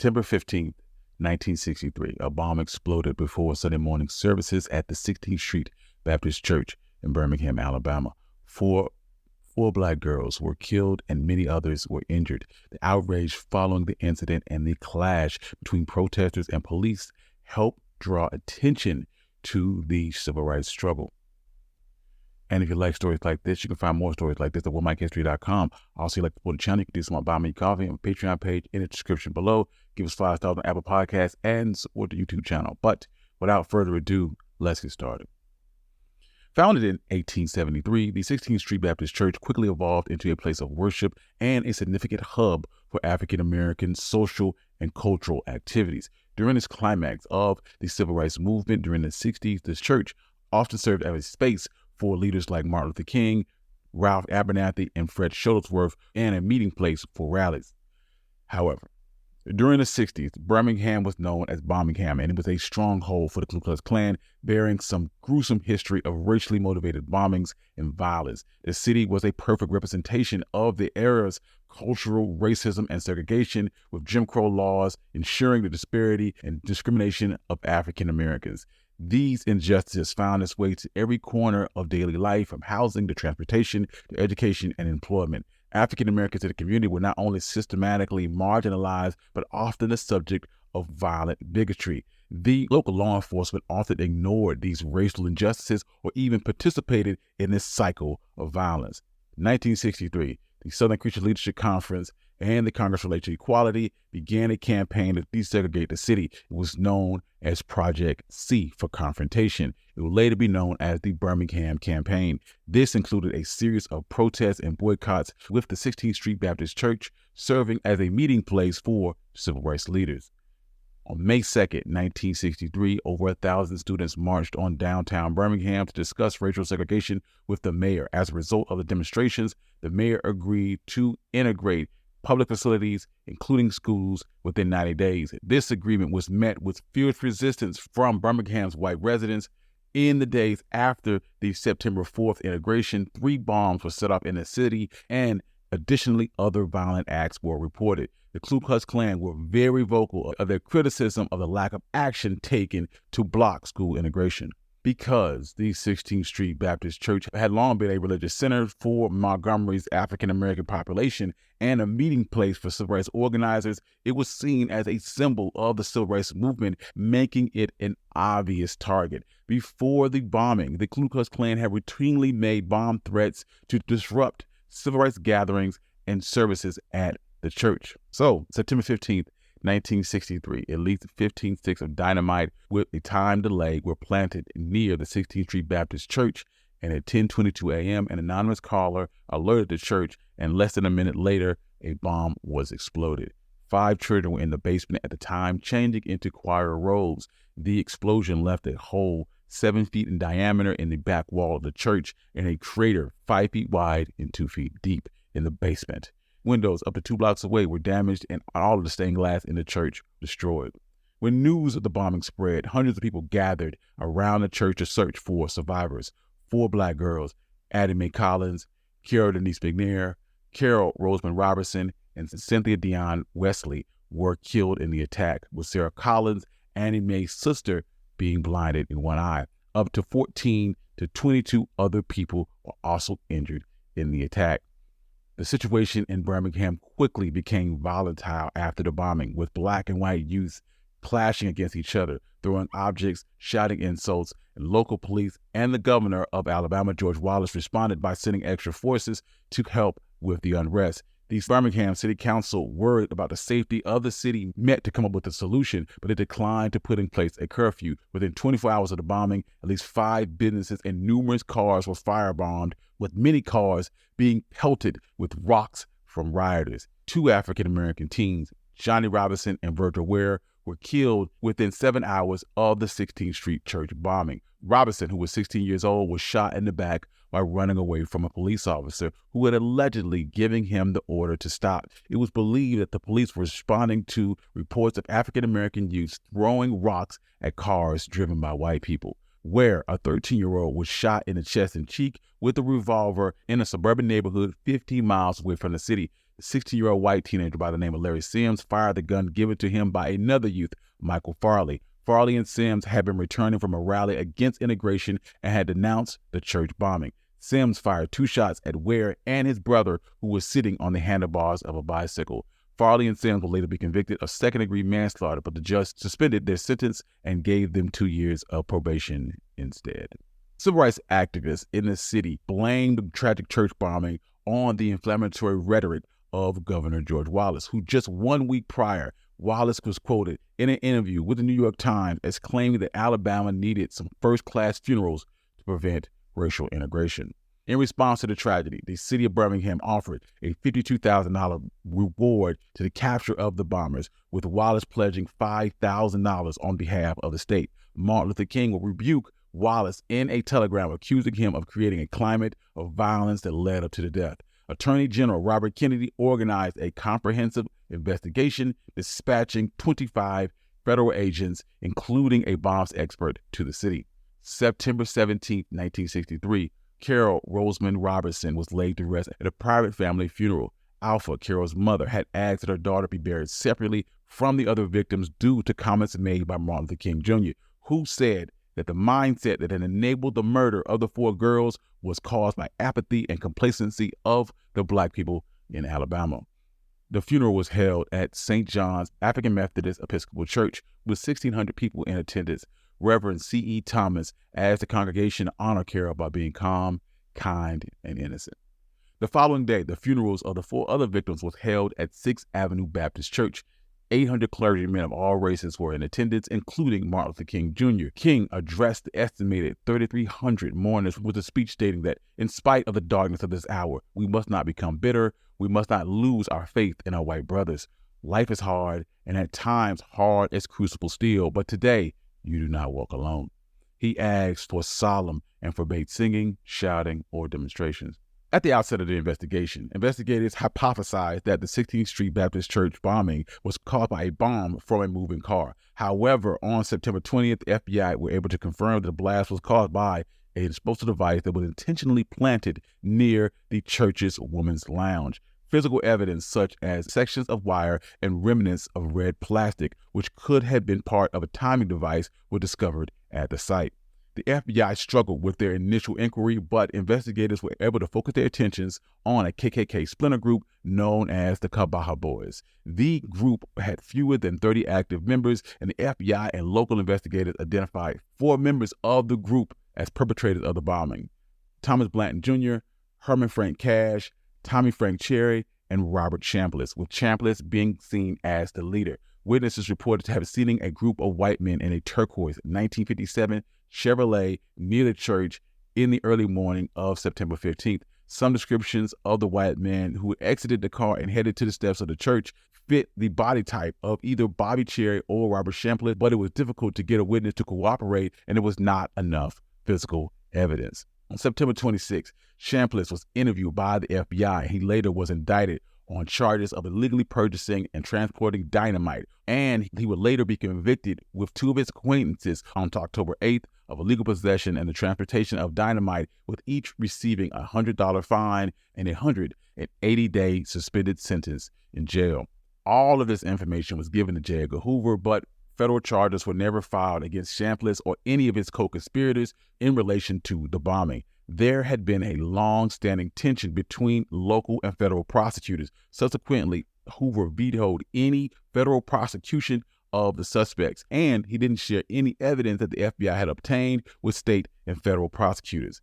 September 15th, 1963, a bomb exploded before Sunday morning services at the 16th Street Baptist Church in Birmingham, Alabama. Four Black girls were killed and many others were injured. The outrage following the incident and the clash between protesters and police helped draw attention to the civil rights struggle. And if you like stories like this, you can find more stories like this at OneMikeHistory.com. Also, if you like to support the channel, you can do some on Buy Me Coffee on the Patreon page in the description below. Give us 5 stars on Apple Podcasts and support the YouTube channel. But without further ado, let's get started. Founded in 1873, the 16th Street Baptist Church quickly evolved into a place of worship and a significant hub for African-American social and cultural activities. During this climax of the civil rights movement during the 60s, this church often served as a space for leaders like Martin Luther King, Ralph Abernathy, and Fred Shuttlesworth, and a meeting place for rallies. However, during the 60s, Birmingham was known as Birmingham, and it was a stronghold for the Ku Klux Klan, bearing some gruesome history of racially motivated bombings and violence. The city was a perfect representation of the era's cultural racism and segregation, with Jim Crow laws ensuring the disparity and discrimination of African Americans. These injustices found its way to every corner of daily life, from housing to transportation to education and employment. African Americans in the community were not only systematically marginalized, but often the subject of violent bigotry. The local law enforcement often ignored these racial injustices or even participated in this cycle of violence. In 1963, the Southern Christian Leadership Conference and the Congress for Racial Equality began a campaign to desegregate the city. It was known as Project C for Confrontation. It would later be known as the Birmingham Campaign. This included a series of protests and boycotts, with the 16th Street Baptist Church serving as a meeting place for civil rights leaders. On May 2nd, 1963, over 1,000 students marched on downtown Birmingham to discuss racial segregation with the mayor. As a result of the demonstrations, the mayor agreed to integrate public facilities, including schools, within 90 days. This agreement was met with fierce resistance from Birmingham's white residents. In the days after the September 4th integration, 3 bombs were set off in the city, and additionally, other violent acts were reported. The Ku Klux Klan were very vocal of their criticism of the lack of action taken to block school integration. Because the 16th Street Baptist Church had long been a religious center for Montgomery's African-American population and a meeting place for civil rights organizers, it was seen as a symbol of the civil rights movement, making it an obvious target. Before the bombing, the Ku Klux Klan had routinely made bomb threats to disrupt civil rights gatherings and services at the church. So, September 15th, 1963, at least 15 sticks of dynamite with a time delay were planted near the 16th Street Baptist Church, and at 10:22 a.m., an anonymous caller alerted the church, and less than a minute later, a bomb was exploded. 5 children were in the basement at the time, changing into choir robes. The explosion left a hole 7 feet in diameter in the back wall of the church and a crater 5 feet wide and 2 feet deep in the basement. Windows up to 2 blocks away were damaged, and all of the stained glass in the church destroyed. When news of the bombing spread, hundreds of people gathered around the church to search for survivors. 4 Black girls, Addie Mae Collins, Carol Denise McNair, Carol Rosamond Robertson, and Cynthia Dion Wesley, were killed in the attack, with Sarah Collins, Annie Mae's sister, being blinded in one eye. Up to 14 to 22 other people were also injured in the attack. The situation in Birmingham quickly became volatile after the bombing, with Black and white youths clashing against each other, throwing objects, shouting insults, and local police and the governor of Alabama, George Wallace, responded by sending extra forces to help with the unrest. The Birmingham City Council, worried about the safety of the city, met to come up with a solution, but it declined to put in place a curfew. Within 24 hours of the bombing, at least 5 businesses and numerous cars were firebombed, with many cars being pelted with rocks from rioters. 2 African-American teens, Johnny Robinson and Virgil Ware, were killed within 7 hours of the 16th Street Church bombing. Robinson, who was 16 years old, was shot in the back while running away from a police officer who had allegedly given him the order to stop. It was believed that the police were responding to reports of African-American youths throwing rocks at cars driven by white people. Where a 13-year-old was shot in the chest and cheek with a revolver in a suburban neighborhood 15 miles away from the city. The 16-year-old white teenager by the name of Larry Sims fired the gun given to him by another youth, Michael Farley. Farley and Sims had been returning from a rally against integration and had denounced the church bombing. Sims fired 2 shots at Ware and his brother, who was sitting on the handlebars of a bicycle. Farley and Sims will later be convicted of second-degree manslaughter, but the judge suspended their sentence and gave them 2 years of probation instead. Civil rights activists in the city blamed the tragic church bombing on the inflammatory rhetoric of Governor George Wallace, who just 1 week prior, Wallace was quoted in an interview with the New York Times as claiming that Alabama needed some first-class funerals to prevent racial integration. In response to the tragedy, the city of Birmingham offered a $52,000 reward to the capture of the bombers, with Wallace pledging $5,000 on behalf of the state. Martin Luther King will rebuke Wallace in a telegram accusing him of creating a climate of violence that led up to the death. Attorney General Robert Kennedy organized a comprehensive investigation, dispatching 25 federal agents, including a bombs expert, to the city. September 17, 1963, Carol Rosamond Robertson was laid to rest at a private family funeral. Alpha, Carol's mother, had asked that her daughter be buried separately from the other victims due to comments made by Martin Luther King Jr., who said that the mindset that had enabled the murder of the 4 girls was caused by apathy and complacency of the Black people in Alabama. The funeral was held at St. John's African Methodist Episcopal Church with 1,600 people in attendance. Reverend C.E. Thomas asked the congregation to honor Carol by being calm, kind, and innocent. The following day, the funerals of the 4 other victims was held at 6th Avenue Baptist Church. 800 clergymen of all races were in attendance, including Martin Luther King Jr. King addressed the estimated 3,300 mourners with a speech stating that, in spite of the darkness of this hour, we must not become bitter. We must not lose our faith in our white brothers. Life is hard, and at times hard as crucible steel, but today you do not walk alone. He asked for solemn and forbade singing, shouting, or demonstrations. At the outset of the investigation, investigators hypothesized that the 16th Street Baptist Church bombing was caused by a bomb from a moving car. However, on September 20th, the FBI were able to confirm that the blast was caused by a disposal device that was intentionally planted near the church's women's lounge. Physical evidence such as sections of wire and remnants of red plastic, which could have been part of a timing device, were discovered at the site. The FBI struggled with their initial inquiry, but investigators were able to focus their attentions on a KKK splinter group known as the Kabaha Boys. The group had fewer than 30 active members, and the FBI and local investigators identified 4 members of the group as perpetrators of the bombing: Thomas Blanton Jr., Herman Frank Cash, Tommy Frank Cherry, and Robert Chambliss, with Chambliss being seen as the leader. Witnesses reported to have seen a group of white men in a turquoise 1957 Chevrolet near the church in the early morning of September 15th. Some descriptions of the white men who exited the car and headed to the steps of the church fit the body type of either Bobby Cherry or Robert Chambliss, but it was difficult to get a witness to cooperate, and there was not enough physical evidence. On September 26th, Chambliss was interviewed by the FBI. He later was indicted on charges of illegally purchasing and transporting dynamite, and he would later be convicted with 2 of his acquaintances on October 8th of illegal possession and the transportation of dynamite, with each receiving a $100 fine and a 180-day suspended sentence in jail. All of this information was given to J. Edgar Hoover, but federal charges were never filed against Chambliss or any of his co-conspirators in relation to the bombing. There had been a long-standing tension between local and federal prosecutors. Subsequently, Hoover vetoed any federal prosecution of the suspects, and he didn't share any evidence that the FBI had obtained with state and federal prosecutors.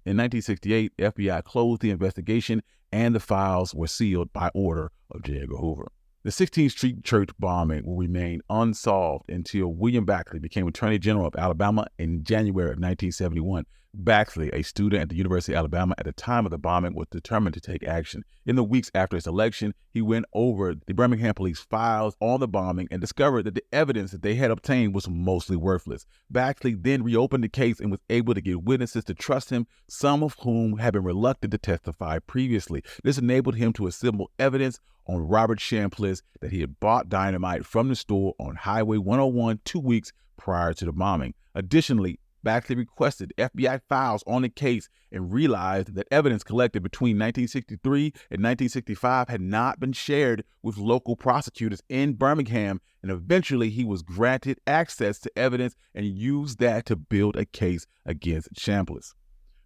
In 1968, the FBI closed the investigation, and the files were sealed by order of J. Edgar Hoover. The 16th Street Church bombing will remain unsolved until William Baxley became Attorney General of Alabama in January of 1971. Baxley, a student at the University of Alabama at the time of the bombing, was determined to take action. In the weeks after his election, he went over the Birmingham police files on the bombing and discovered that the evidence that they had obtained was mostly worthless. Baxley then reopened the case and was able to get witnesses to trust him, some of whom had been reluctant to testify previously. This enabled him to assemble evidence on Robert Chambliss that he had bought dynamite from the store on Highway 101 2 weeks prior to the bombing. Additionally, Baxley requested FBI files on the case and realized that evidence collected between 1963 and 1965 had not been shared with local prosecutors in Birmingham, and eventually he was granted access to evidence and used that to build a case against Chambliss.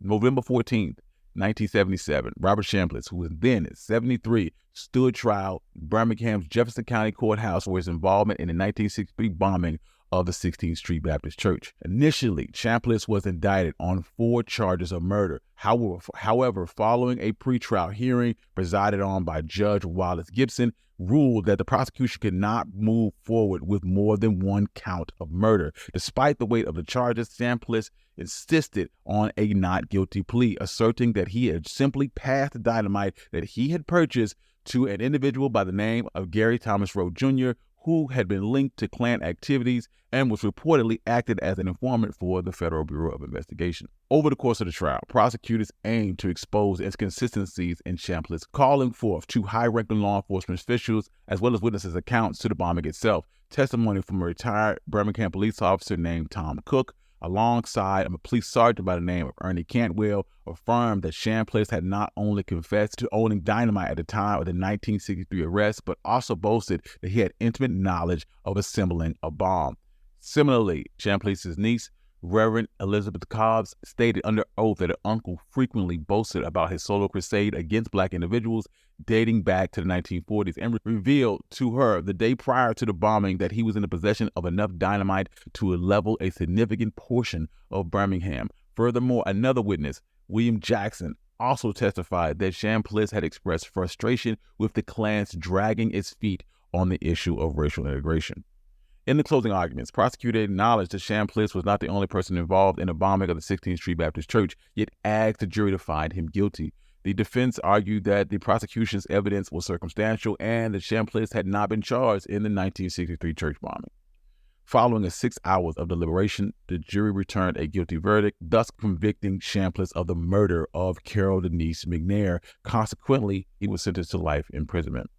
November 14th, 1977, Robert Chambliss, who was then 73, stood trial in Birmingham's Jefferson County Courthouse for his involvement in the 1963 bombing of the 16th Street Baptist Church. Initially, Chambliss was indicted on 4 charges of murder. However, following a pretrial hearing presided on by Judge Wallace Gibson, ruled that the prosecution could not move forward with more than 1 count of murder. Despite the weight of the charges, Chambliss insisted on a not guilty plea, asserting that he had simply passed the dynamite that he had purchased to an individual by the name of Gary Thomas Rowe Jr., who had been linked to Klan activities and was reportedly acted as an informant for the Federal Bureau of Investigation. Over the course of the trial, prosecutors aimed to expose inconsistencies in Chambliss, calling forth 2 high-ranking law enforcement officials as well as witnesses' accounts to the bombing itself. Testimony from a retired Birmingham police officer named Tom Cook, alongside a police sergeant by the name of Ernie Cantwell, affirmed that Chambliss had not only confessed to owning dynamite at the time of the 1963 arrest, but also boasted that he had intimate knowledge of assembling a bomb. Similarly, Chambliss's niece, Reverend Elizabeth Cobbs, stated under oath that her uncle frequently boasted about his solo crusade against Black individuals dating back to the 1940s, and revealed to her the day prior to the bombing that he was in the possession of enough dynamite to level a significant portion of Birmingham. Furthermore, another witness, William Jackson, also testified that Chambliss had expressed frustration with the Klan's dragging its feet on the issue of racial integration. In the closing arguments, prosecutors acknowledged that Chambliss was not the only person involved in the bombing of the 16th Street Baptist Church, yet asked the jury to find him guilty. The defense argued that the prosecution's evidence was circumstantial and that Chambliss had not been charged in the 1963 church bombing. Following 6 hours of deliberation, the jury returned a guilty verdict, thus convicting Chambliss of the murder of Carol Denise McNair. Consequently, he was sentenced to life imprisonment.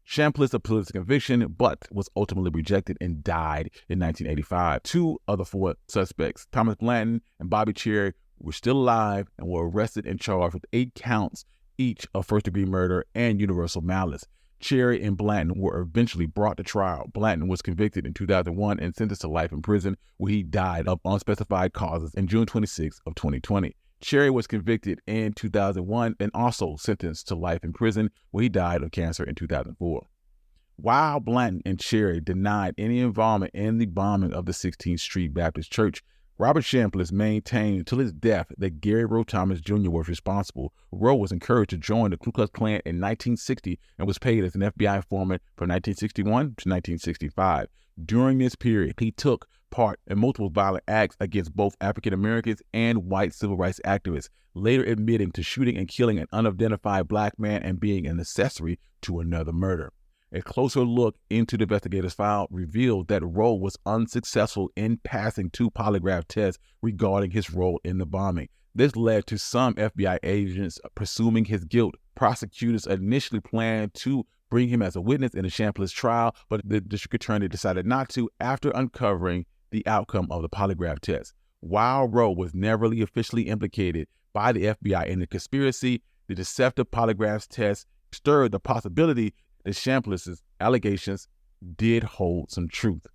Chambliss appealed his conviction, but was ultimately rejected and died in 1985. 2 of the 4 suspects, Thomas Blanton and Bobby Cherry, were still alive and were arrested and charged with 8 counts each of first-degree murder and universal malice. Cherry and Blanton were eventually brought to trial. Blanton was convicted in 2001 and sentenced to life in prison, where he died of unspecified causes in June 26 of 2020. Cherry was convicted in 2001 and also sentenced to life in prison, where he died of cancer in 2004. While Blanton and Cherry denied any involvement in the bombing of the 16th Street Baptist Church, Robert Chambliss maintained until his death that Gary Rowe Thomas Jr. was responsible. Rowe was encouraged to join the Ku Klux Klan in 1960 and was paid as an FBI informant from 1961 to 1965. During this period, he took part in multiple violent acts against both African Americans and white civil rights activists, later admitting to shooting and killing an unidentified Black man and being an accessory to another murder. A closer look into the investigator's file revealed that Rowe was unsuccessful in passing 2 polygraph tests regarding his role in the bombing. This led to some FBI agents presuming his guilt. Prosecutors initially planned to bring him as a witness in the Chambliss trial, but the district attorney decided not to after uncovering the outcome of the polygraph test. While Rowe was never officially implicated by the FBI in the conspiracy, the deceptive polygraph test stirred the possibility that Chambliss's allegations did hold some truth.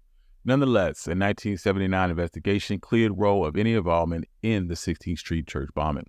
Nonetheless, a 1979 investigation cleared Rowe of any involvement in the 16th Street church bombing.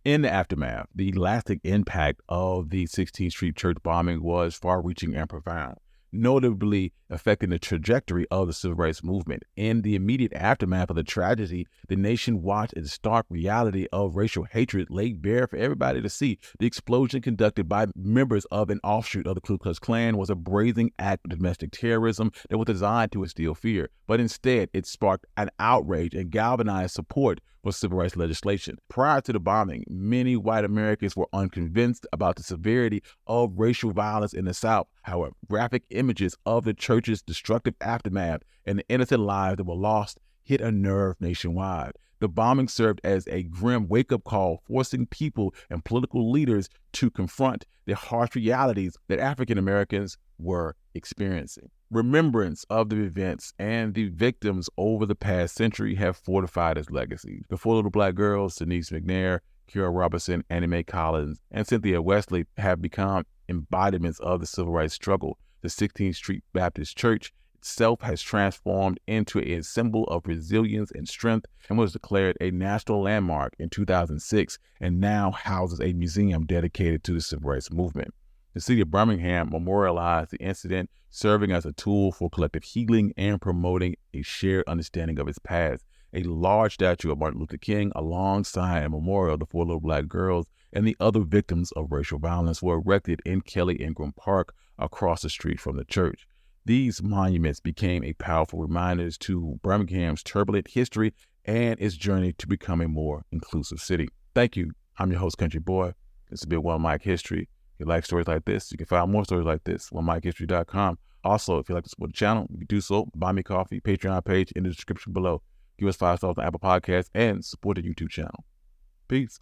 In the aftermath, the lasting impact of the 16th Street church bombing was far-reaching and profound, notably affecting the trajectory of the civil rights movement. In the immediate aftermath of the tragedy, the nation watched the stark reality of racial hatred laid bare for everybody to see. The explosion conducted by members of an offshoot of the Ku Klux Klan was a brazen act of domestic terrorism that was designed to instill fear, but instead it sparked an outrage and galvanized support for civil rights legislation. Prior to the bombing, many white Americans were unconvinced about the severity of racial violence in the South. However, graphic images of the church's destructive aftermath and the innocent lives that were lost hit a nerve nationwide. The bombing served as a grim wake-up call, forcing people and political leaders to confront the harsh realities that African Americans were experiencing. remembrance of the events and the victims over the past century have fortified its legacy. The four little black girls, Denise McNair, Kira Robertson, Annie Mae Collins, and Cynthia Wesley, have become embodiments of the civil rights struggle. The 16th Street Baptist Church itself has transformed into a symbol of resilience and strength and was declared a national landmark in 2006 and now houses a museum dedicated to the civil rights movement. The city of Birmingham memorialized the incident, serving as a tool for collective healing and promoting a shared understanding of its past. A large statue of Martin Luther King alongside a memorial of the four little black girls and the other victims of racial violence were erected in Kelly Ingram Park across the street from the church. These monuments became a powerful reminder to Birmingham's turbulent history and its journey to become a more inclusive city. Thank you. I'm your host, Country Boy. This has been One Mic History. If you like stories like this, you can find more stories like this on OneMicHistory.com. Also, if you like to support the channel, you can do so. Buy me coffee, Patreon page in the description below. Give us 5 stars on Apple Podcasts and support the YouTube channel. Peace.